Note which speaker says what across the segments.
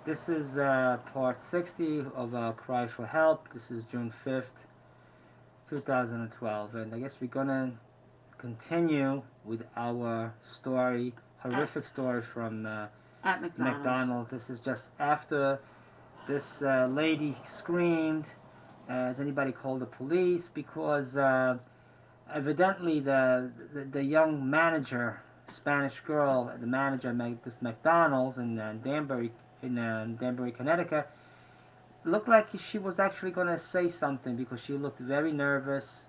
Speaker 1: This is part 60 of our Cry for Help. This is June 5th, 2012. And I guess we're going to continue with our story, horrific story from
Speaker 2: at McDonald's.
Speaker 1: McDonald's. This is just after this lady screamed. Has anybody called the police? Because evidently the young manager, Spanish girl, the manager at this McDonald's in Danbury, Connecticut, looked like she was actually going to say something because she looked very nervous,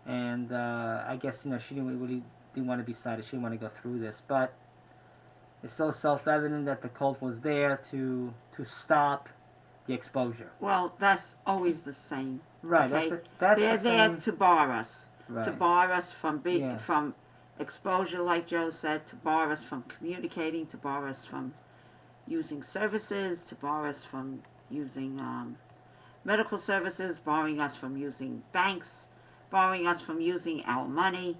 Speaker 1: and I guess she didn't want to be cited. She didn't want to go through this, but it's so self-evident that the cult was there to stop the exposure.
Speaker 2: Well, that's always the same.
Speaker 1: Right.
Speaker 2: Okay?
Speaker 1: They're
Speaker 2: there to bar us.
Speaker 1: Right.
Speaker 2: To bar us from from exposure, like Joe said, to bar us from communicating, to bar us from using services, to bar us from using medical services, barring us from using banks, barring us from using our money.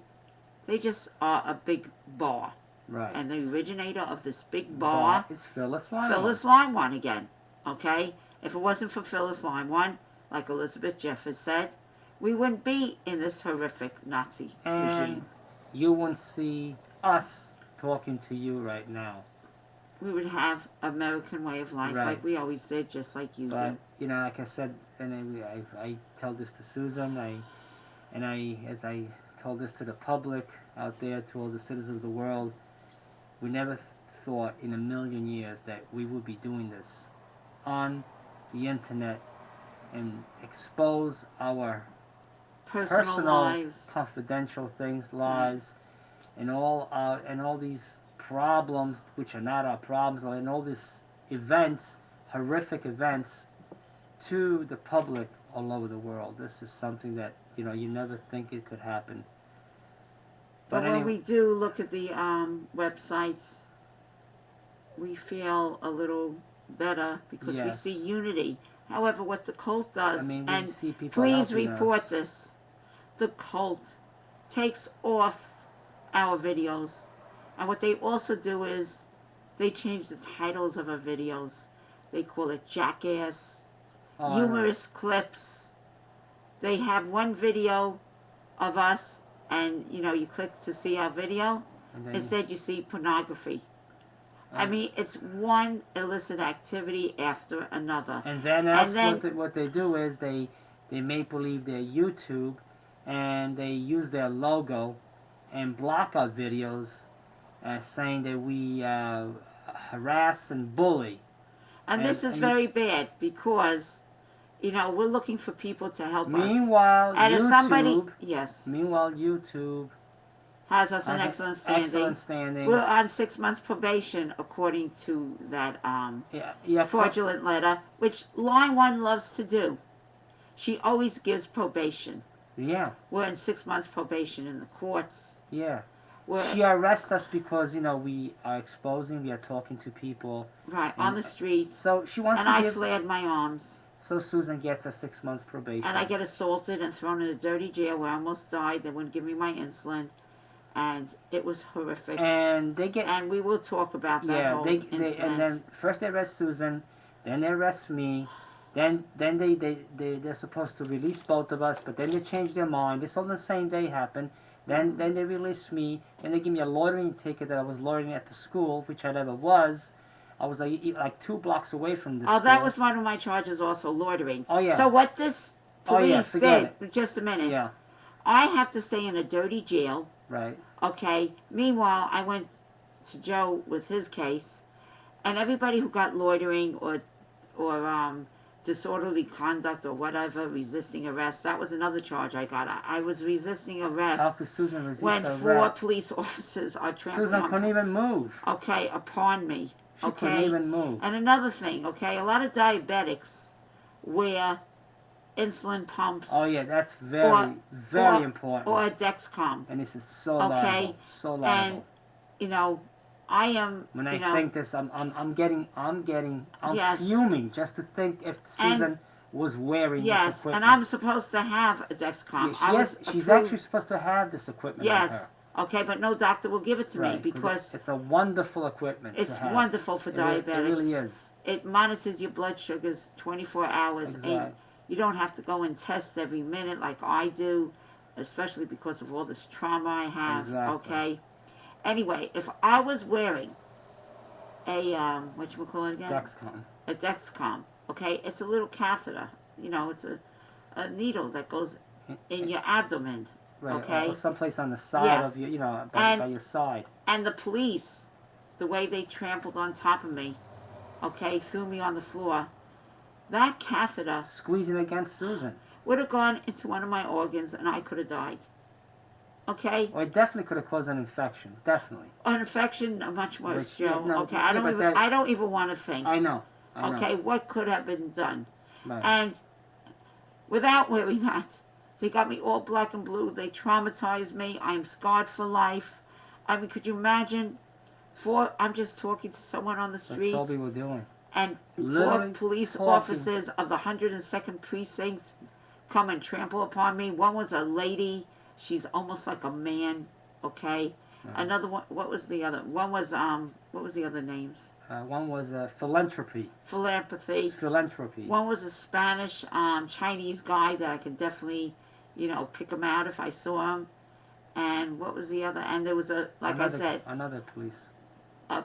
Speaker 2: They just are a big bar.
Speaker 1: Right.
Speaker 2: And the originator of this big bar
Speaker 1: is Phyllis Limewine.
Speaker 2: Phyllis Limewine again. Okay? If it wasn't for Phyllis Limewine, like Elizabeth Jeffers said, we wouldn't be in this horrific Nazi regime.
Speaker 1: You wouldn't see us talking to you right now.
Speaker 2: We would have American way of life like we always did, just like you did.
Speaker 1: Like I said, and I tell this to Susan, as I told this to the public out there, to all the citizens of the world, we never thought in a million years that we would be doing this on the internet and expose our personal
Speaker 2: lives,
Speaker 1: confidential things, lives, and all these problems which are not our problems, and all these events, horrific events, to the public all over the world. This is something that you never think it could happen.
Speaker 2: But when we do look at the websites, we feel a little better because we see unity. However, what the cult does, and please report this, the cult takes off our videos, and what they also do is they change the titles of our videos. They call it jackass, humorous clips. They have one video of us, and you click to see our video. Instead, you see pornography. I mean, it's one illicit activity after another.
Speaker 1: And then what they do is they make believe they're YouTube, and they use their logo and block our videos, saying that we harass and bully.
Speaker 2: And this is very bad because, we're looking for people to help us.
Speaker 1: Meanwhile,
Speaker 2: Meanwhile,
Speaker 1: YouTube
Speaker 2: has us in excellent standing. We're on 6 months probation, according to that fraudulent letter, which Line 1 loves to do. She always gives probation.
Speaker 1: Yeah.
Speaker 2: We're in 6 months probation in the courts.
Speaker 1: Yeah. She arrests us because, we are exposing, we are talking to people.
Speaker 2: Right, on the streets.
Speaker 1: So she wants
Speaker 2: to I flared my arms.
Speaker 1: So Susan gets a 6 months probation.
Speaker 2: And I get assaulted and thrown in a dirty jail where I almost died. They wouldn't give me my insulin. And it was horrific.
Speaker 1: And
Speaker 2: we will talk about that whole incident.
Speaker 1: And then first they arrest Susan, then they arrest me, then they're supposed to release both of us, but then they change their mind. This all the same day happened. Then they release me, and they give me a loitering ticket that I was loitering at the school, which I never was. I was like 2 blocks away from this school.
Speaker 2: That was one of my charges also, loitering.
Speaker 1: Oh, yeah.
Speaker 2: So what this police did, just a minute.
Speaker 1: Yeah.
Speaker 2: I have to stay in a dirty jail.
Speaker 1: Right.
Speaker 2: Okay. Meanwhile, I went to Joe with his case, and everybody who got loitering or disorderly conduct or whatever, resisting arrest, that was another charge I got. I was resisting arrest.
Speaker 1: How could Susan resist
Speaker 2: when
Speaker 1: arrest?
Speaker 2: 4 police officers are trampling
Speaker 1: Susan couldn't even move.
Speaker 2: Okay, upon me.
Speaker 1: She couldn't even move.
Speaker 2: And another thing, a lot of diabetics wear insulin pumps.
Speaker 1: Oh yeah, that's very important.
Speaker 2: Or a Dexcom.
Speaker 1: And this is so liable. So liable.
Speaker 2: And I am.
Speaker 1: When I think this, I'm fuming just to think if Susan was wearing this equipment.
Speaker 2: And I'm supposed to have a Dexcom.
Speaker 1: Yeah, she's actually supposed to have this equipment.
Speaker 2: Yes, Okay, but no doctor will give it to me because
Speaker 1: it's a wonderful equipment.
Speaker 2: It's wonderful for diabetics.
Speaker 1: It really is.
Speaker 2: It monitors your blood sugars 24 hours.
Speaker 1: Exactly.
Speaker 2: And you don't have to go and test every minute like I do, especially because of all this trauma I have.
Speaker 1: Exactly.
Speaker 2: Okay. Anyway, if I was wearing a what you call it again?
Speaker 1: Dexcom.
Speaker 2: A Dexcom. Okay, it's a little catheter. You know, it's a needle that goes in your abdomen.
Speaker 1: Right.
Speaker 2: Okay.
Speaker 1: Or someplace on the side of your, by your side.
Speaker 2: And the police, the way they trampled on top of me, okay, threw me on the floor. That catheter
Speaker 1: squeezing against Susan
Speaker 2: would have gone into one of my organs, and I could have died. Okay.
Speaker 1: Well, it definitely could have caused an infection. Definitely.
Speaker 2: An infection, much worse, Joe.
Speaker 1: No,
Speaker 2: okay, I don't even want to think.
Speaker 1: I know.
Speaker 2: Okay, what could have been done?
Speaker 1: Right.
Speaker 2: And without wearing that, they got me all black and blue. They traumatized me. I am scarred for life. I mean, could you imagine? I'm just talking to someone on the street.
Speaker 1: That's all we were doing.
Speaker 2: And
Speaker 1: literally
Speaker 2: 4 police officers of the 102nd Precinct come and trample upon me. One was a lady. She's almost like a man. Okay. Another one. What was the other? One was What was the other names?
Speaker 1: One was philanthropy.
Speaker 2: Philanthropy. One was a Spanish, Chinese guy that I could definitely, pick him out if I saw him. And what was the other? And there was
Speaker 1: another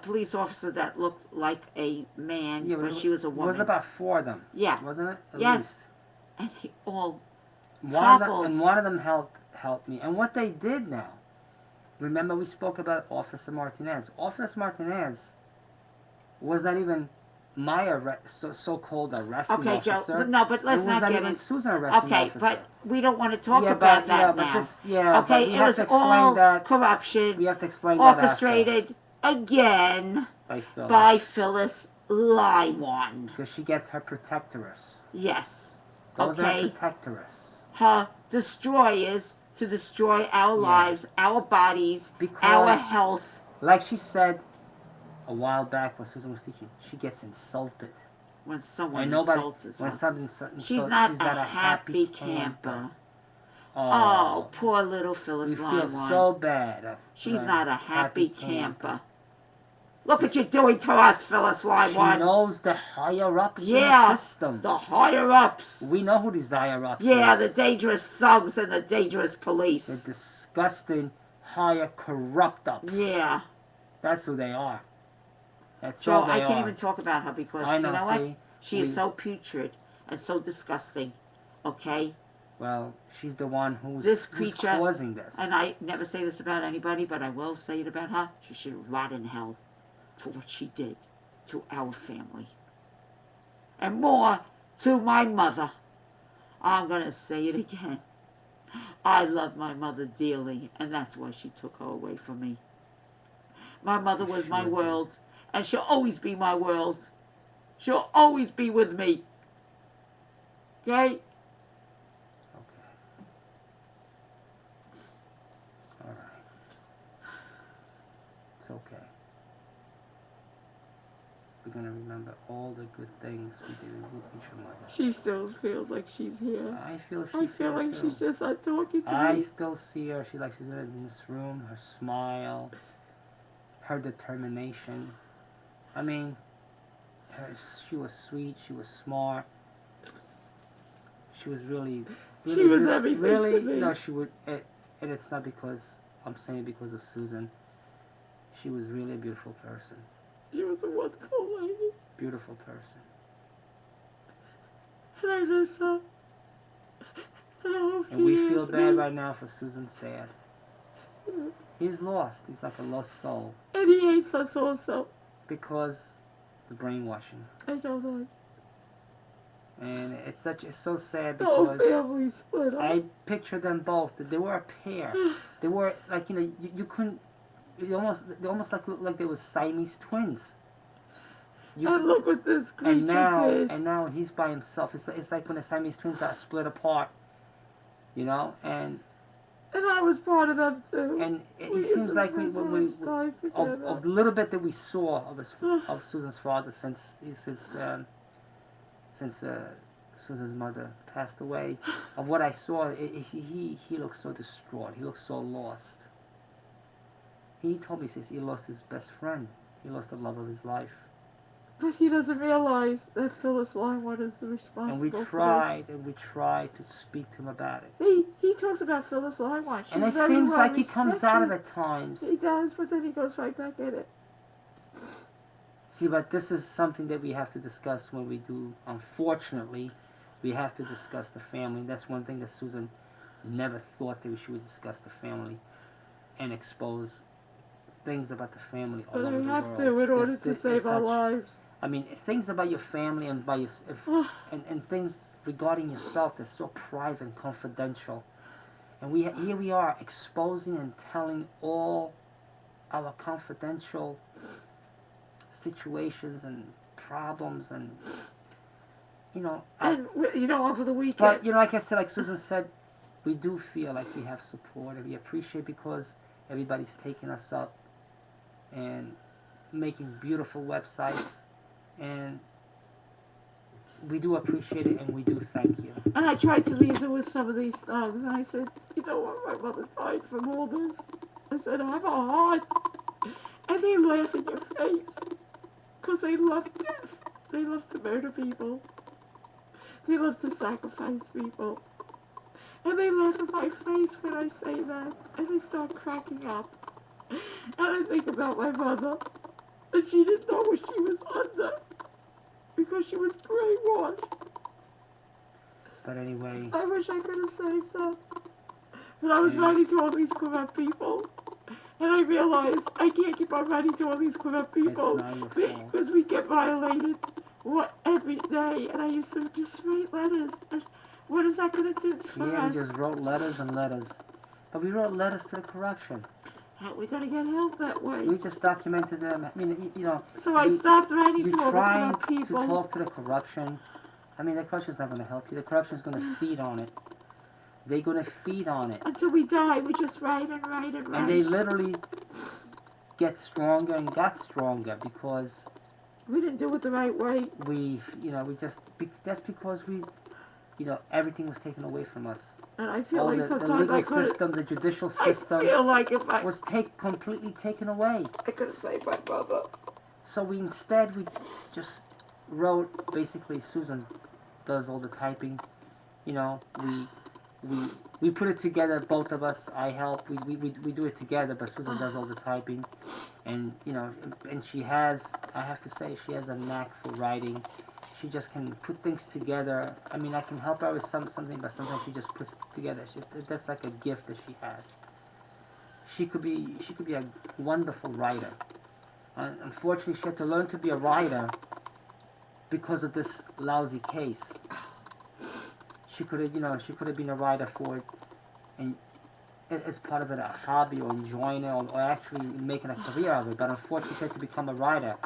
Speaker 2: police officer that looked like a man, but she was a woman.
Speaker 1: It was about 4 of them.
Speaker 2: Yeah.
Speaker 1: Wasn't it? At least.
Speaker 2: And they all
Speaker 1: one of them helped me. And what they did now, remember we spoke about Officer Martinez. Officer Martinez was not even my so-called arresting officer.
Speaker 2: Okay, Joe, but let's not get
Speaker 1: even Susan arresting officer.
Speaker 2: Okay, but we don't want to talk about that now. Okay, it was all corruption.
Speaker 1: We have to explain
Speaker 2: orchestrated again by Phyllis Lywan.
Speaker 1: Because she gets her protectoress.
Speaker 2: Yes.
Speaker 1: Those are her protectoress.
Speaker 2: Her destroyers to destroy our lives, our bodies, our health.
Speaker 1: Like she said a while back when Susan was teaching, she gets insulted.
Speaker 2: When someone insults her. She's not a happy camper. Oh, poor little Phyllis Lywan.
Speaker 1: We feel so bad.
Speaker 2: She's not a happy camper. Look what you're doing to us, Phyllis Lywan.
Speaker 1: She knows the higher-ups in the system.
Speaker 2: The higher-ups.
Speaker 1: We know who these higher-ups are.
Speaker 2: Yeah, the dangerous thugs and the dangerous police.
Speaker 1: The disgusting, higher corrupt-ups.
Speaker 2: Yeah.
Speaker 1: That's who they are. That's
Speaker 2: Joe,
Speaker 1: all they
Speaker 2: I can't
Speaker 1: are.
Speaker 2: even talk about her because, you know what? She is so putrid and so disgusting. Okay?
Speaker 1: Well, she's the one who's causing this.
Speaker 2: And I never say this about anybody, but I will say it about her. She should rot in hell for what she did to our family. And more to my mother. I'm going to say it again. I love my mother dearly, and that's why she took her away from me. My mother was my world, and she'll always be my world. She'll always be with me. Okay?
Speaker 1: Okay. All right. It's okay. We're going to remember all the good things we did with your mother.
Speaker 2: She still feels like she's here.
Speaker 1: I feel she's here
Speaker 2: like
Speaker 1: too.
Speaker 2: She's just not talking to me.
Speaker 1: I still see her. She's in this room. Her smile. Her determination. I mean, she was sweet. She was smart. She was really
Speaker 2: she was everything
Speaker 1: really,
Speaker 2: to me.
Speaker 1: No, she would. And it's not because I'm saying it because of Susan. She was really a beautiful person.
Speaker 2: She was a wonderful lady.
Speaker 1: Beautiful person.
Speaker 2: And I miss her.
Speaker 1: And we feel bad right now for Susan's dad. He's lost. He's like a lost soul.
Speaker 2: And he hates us also.
Speaker 1: Because the brainwashing.
Speaker 2: I know that.
Speaker 1: And it's so sad
Speaker 2: the whole
Speaker 1: because
Speaker 2: family split up.
Speaker 1: I picture them both. They were a pair. They were like, you couldn't. They almost like they were Siamese twins.
Speaker 2: And look what this creature did.
Speaker 1: And now he's by himself. It's like when the Siamese twins are split apart, and
Speaker 2: I was part of them too.
Speaker 1: And it seems like of the little bit that we saw of Susan's father since Susan's mother passed away, of what I saw, he looked so distraught. He looked so lost. He told me, he says he lost his best friend. He lost the love of his life.
Speaker 2: But he doesn't realize that Phyllis Longwood is the responsible
Speaker 1: and we tried to speak to him about
Speaker 2: it. He talks about Phyllis Longwood.
Speaker 1: And it seems like he comes out of it at times.
Speaker 2: He does, but then he goes right back in it.
Speaker 1: See, but this is something that we have to discuss when we do, unfortunately, we have to discuss the family. That's one thing that Susan never thought that we should discuss the family and expose things about the family all over the world.
Speaker 2: But we have to in order to save our lives.
Speaker 1: I mean, things about your family and by your, and things regarding yourself that's so private and confidential. And here we are exposing and telling all our confidential situations and problems and, you know.
Speaker 2: And, over the weekend.
Speaker 1: But, like I said, like Susan said, we do feel like we have support and we appreciate because everybody's taking us up and making beautiful websites. And we do appreciate it, and we do thank you.
Speaker 2: And I tried to reason with some of these thugs, and I said, you know what, my mother died from all this. I said, I have a heart. And they laugh in your face, because they love death. They love to murder people. They love to sacrifice people. And they laugh in my face when I say that, and they start cracking up. And I think about my mother. And she didn't know what she was under because she was brainwashed.
Speaker 1: But anyway,
Speaker 2: I wish I could have saved her. But I was writing to all these Quebec people. And I realized I can't keep on writing to all these Quebec people because we get violated every day. And I used to just write letters. And what is that going to do for us?
Speaker 1: Yeah, we just wrote letters and letters. But we wrote letters to the correction.
Speaker 2: We gotta get help that way.
Speaker 1: We just documented them. I mean,
Speaker 2: So I stopped writing to all the people.
Speaker 1: To talk to the corruption. I mean, the corruption's not going to help you. The corruption's going to feed on it. They're going to feed on it.
Speaker 2: Until we die, we just write and write and write.
Speaker 1: And they literally get stronger and got stronger because
Speaker 2: we didn't do it the right way.
Speaker 1: That's because everything was taken away from us.
Speaker 2: And I feel like sometimes
Speaker 1: the legal system, the judicial system,
Speaker 2: I feel like
Speaker 1: was completely taken away.
Speaker 2: I could have saved my mother.
Speaker 1: So we just wrote, basically Susan does all the typing, we put it together, both of us, I help, we do it together, but Susan does all the typing, and, and she has, I have to say, she has a knack for writing. She just can put things together. I mean, I can help her with something, but sometimes she just puts it together. That's like a gift that she has. She could be a wonderful writer. Unfortunately, she had to learn to be a writer because of this lousy case. She could have been a writer for it, and as part of it, a hobby or enjoying it, or actually making a career of it. But unfortunately, she had to become a writer.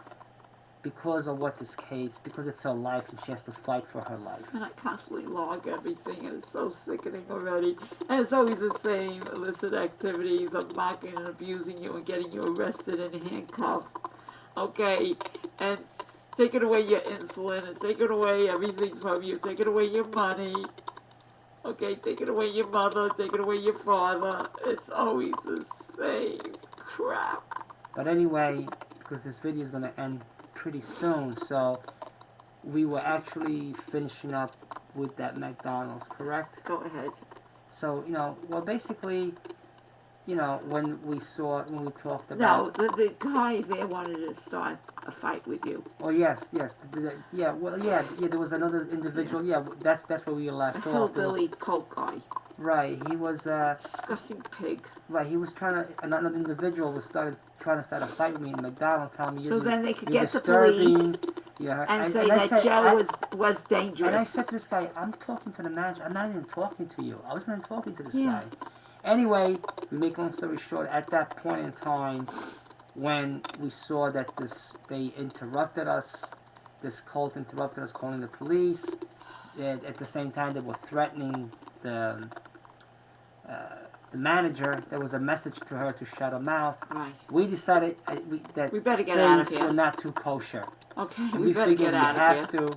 Speaker 1: Because of this case, because it's her life and she has to fight for her life.
Speaker 2: And I constantly log everything and it's so sickening already. And it's always the same illicit activities of mocking and abusing you and getting you arrested and handcuffed. Okay? And taking away your insulin and taking away everything from you, taking away your money. Okay? Taking away your mother, taking away your father. It's always the same crap.
Speaker 1: But anyway, because this video is going to end pretty soon, so we were actually finishing up with that McDonald's, correct?
Speaker 2: Go ahead.
Speaker 1: So, well, basically, when we talked about...
Speaker 2: No, the guy there wanted to start a fight with you.
Speaker 1: Oh, yes. There was another individual, that's where we left off.
Speaker 2: A hillbilly coke guy.
Speaker 1: Right, he was
Speaker 2: disgusting pig.
Speaker 1: Right, he was another individual was trying to start a fight with me in McDonald's, telling me
Speaker 2: so then they could get the police and say that Joe was dangerous.
Speaker 1: And I said to this guy, I'm talking to the manager, I'm not even talking to you. I wasn't even talking to this guy. Anyway, we make a long story short, at that point in time, when we saw that they interrupted us, this cult interrupted us calling the police, at the same time they were threatening the manager. There was a message to her to shut her mouth.
Speaker 2: Right.
Speaker 1: We decided that
Speaker 2: we better get out of here.
Speaker 1: Things were not too kosher.
Speaker 2: Okay, we better get out of here.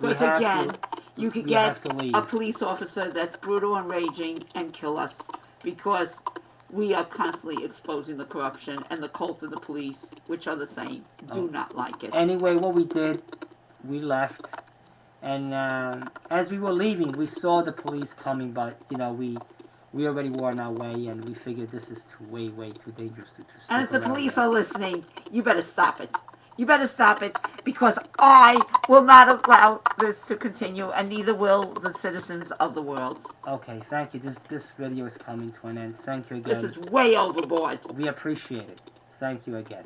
Speaker 2: Because again, you could get a police officer that's brutal and raging and kill us. Because we are constantly exposing the corruption, and the cult and the police, which are the same, do not like it.
Speaker 1: Anyway, what we did, we left, and as we were leaving, we saw the police coming, but you know, we already were on our way, and we figured this is way too dangerous to stick
Speaker 2: And if the
Speaker 1: around
Speaker 2: police
Speaker 1: there.
Speaker 2: are listening, you better stop it. You better stop it, because I will not allow this to continue, and neither will the citizens of the world.
Speaker 1: Okay, thank you. This video is coming to an end. Thank you again.
Speaker 2: This is way overboard.
Speaker 1: We appreciate it. Thank you again.